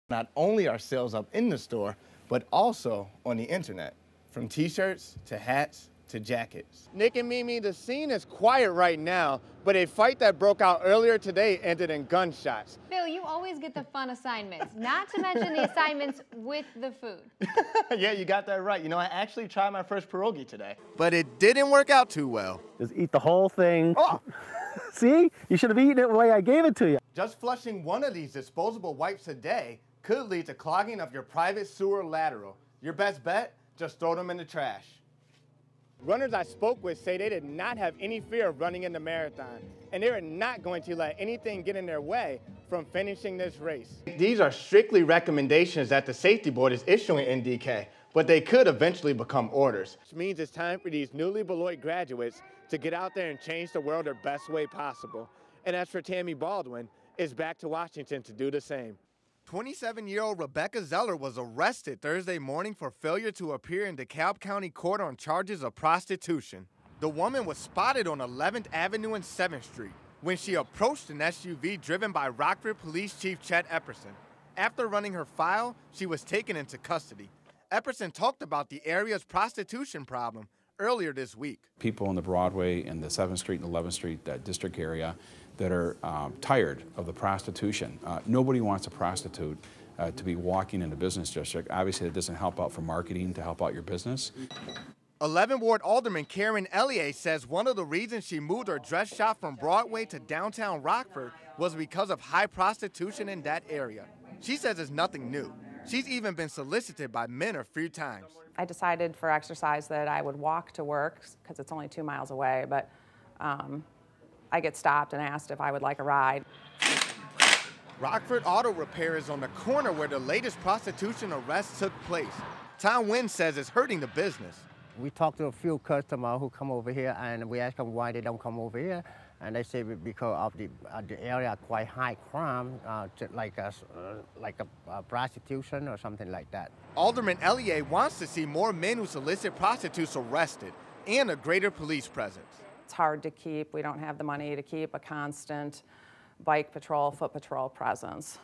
Not only are sales up in the store, but also on the internet, from t-shirts to hats to jackets. Nick and Mimi, the scene is quiet right now, but a fight that broke out earlier today ended in gunshots. Phil, you always get the fun assignments, not to mention the assignments with the food. Yeah, you got that right. You know, I actually tried my first pierogi today, but it didn't work out too well. Just eat the whole thing. Oh. See? You should have eaten it the way I gave it to you. Just flushing one of these disposable wipes a day could lead to clogging of your private sewer lateral. Your best bet? Just throw them in the trash. Runners I spoke with say they did not have any fear of running in the marathon, and they are not going to let anything get in their way from finishing this race. These are strictly recommendations that the safety board is issuing in DK, but they could eventually become orders. Which means it's time for these newly Beloit graduates to get out there and change the world their best way possible. And as for Tammy Baldwin, it's back to Washington to do the same. 27-year-old Rebecca Zeller was arrested Thursday morning for failure to appear in DeKalb County Court on charges of prostitution. The woman was spotted on 11th Avenue and 7th Street when she approached an SUV driven by Rockford Police Chief Chet Epperson. After running her file, she was taken into custody. Epperson talked about the area's prostitution problem earlier this week. People on the Broadway and the 7th Street and 11th Street district area that are tired of the prostitution. Nobody wants a prostitute to be walking in the business district. Obviously, that doesn't help out for marketing to help out your business. 11th Ward Alderman Karen Elliott says one of the reasons she moved her dress shop from Broadway to downtown Rockford was because of high prostitution in that area. She says it's nothing new. She's even been solicited by men a few times. I decided for exercise that I would walk to work because it's only 2 miles away, but I get stopped and asked if I would like a ride. Rockford Auto Repair is on the corner where the latest prostitution arrest took place. Tom Wynn says it's hurting the business. We talked to a few customers who come over here, and we ask them why they don't come over here. And they say because of the area quite high crime, like a prostitution or something like that. Alderman Elliott wants to see more men who solicit prostitutes arrested and a greater police presence. It's hard to keep. We don't have the money to keep a constant bike patrol, foot patrol presence.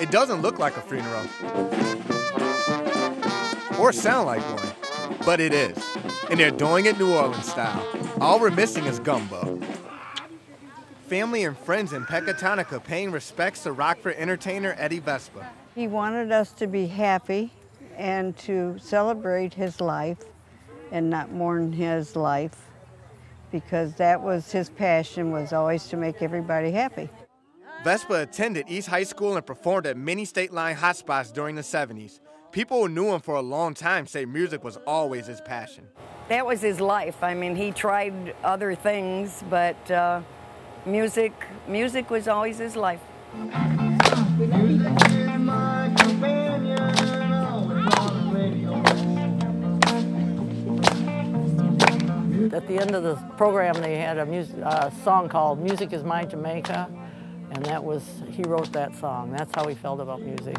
It doesn't look like a funeral or sound like one, but it is. And they're doing it New Orleans style. All we're missing is gumbo. Family and friends in Pecatonica paying respects to Rockford entertainer Eddie Vespa. He wanted us to be happy and to celebrate his life and not mourn his life, because that was his passion, was always to make everybody happy. Vespa attended East High School and performed at many state line hotspots during the 70s. People who knew him for a long time say music was always his passion. That was his life. I mean, he tried other things, but music was always his life. At the end of the program, they had a song called "Music Is My Jamaica," and that was, he wrote that song. That's how he felt about music.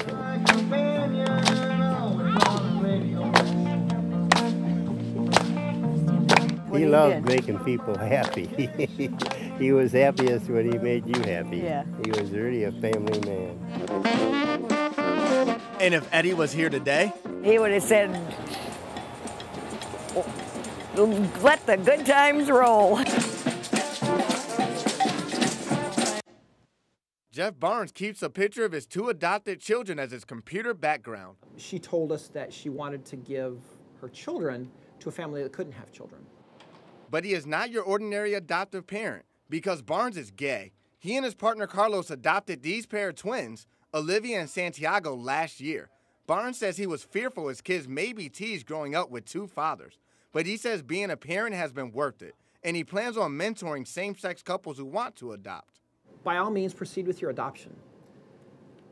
He loved making people happy. He was happiest when he made you happy. Yeah. He was really a family man. And if Eddie was here today, He would have said, "Let the good times roll." Jeff Barnes keeps a picture of his 2 adopted children as his computer background. She told us that she wanted to give her children to a family that couldn't have children. But he is not your ordinary adoptive parent, because Barnes is gay. He and his partner Carlos adopted these pair of twins, Olivia and Santiago, last year. Barnes says he was fearful his kids may be teased growing up with 2 fathers, but he says being a parent has been worth it, and he plans on mentoring same-sex couples who want to adopt. By all means, proceed with your adoption.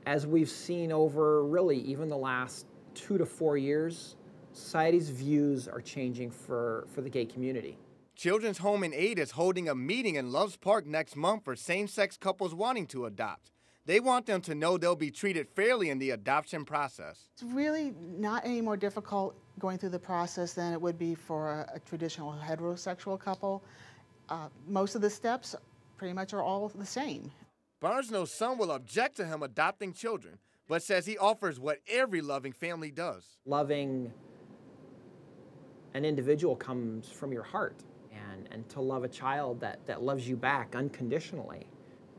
As we've seen over really even the last 2 to 4 years, society's views are changing for the gay community. Children's Home and Aid is holding a meeting in Loves Park next month for same-sex couples wanting to adopt. They want them to know they'll be treated fairly in the adoption process. It's really not any more difficult going through the process than it would be for a traditional heterosexual couple. Most of the steps pretty much are all the same. Barnes knows some will object to him adopting children, but says he offers what every loving family does. Loving an individual comes from your heart, and to love a child that loves you back unconditionally,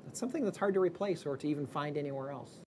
that's something that's hard to replace or to even find anywhere else.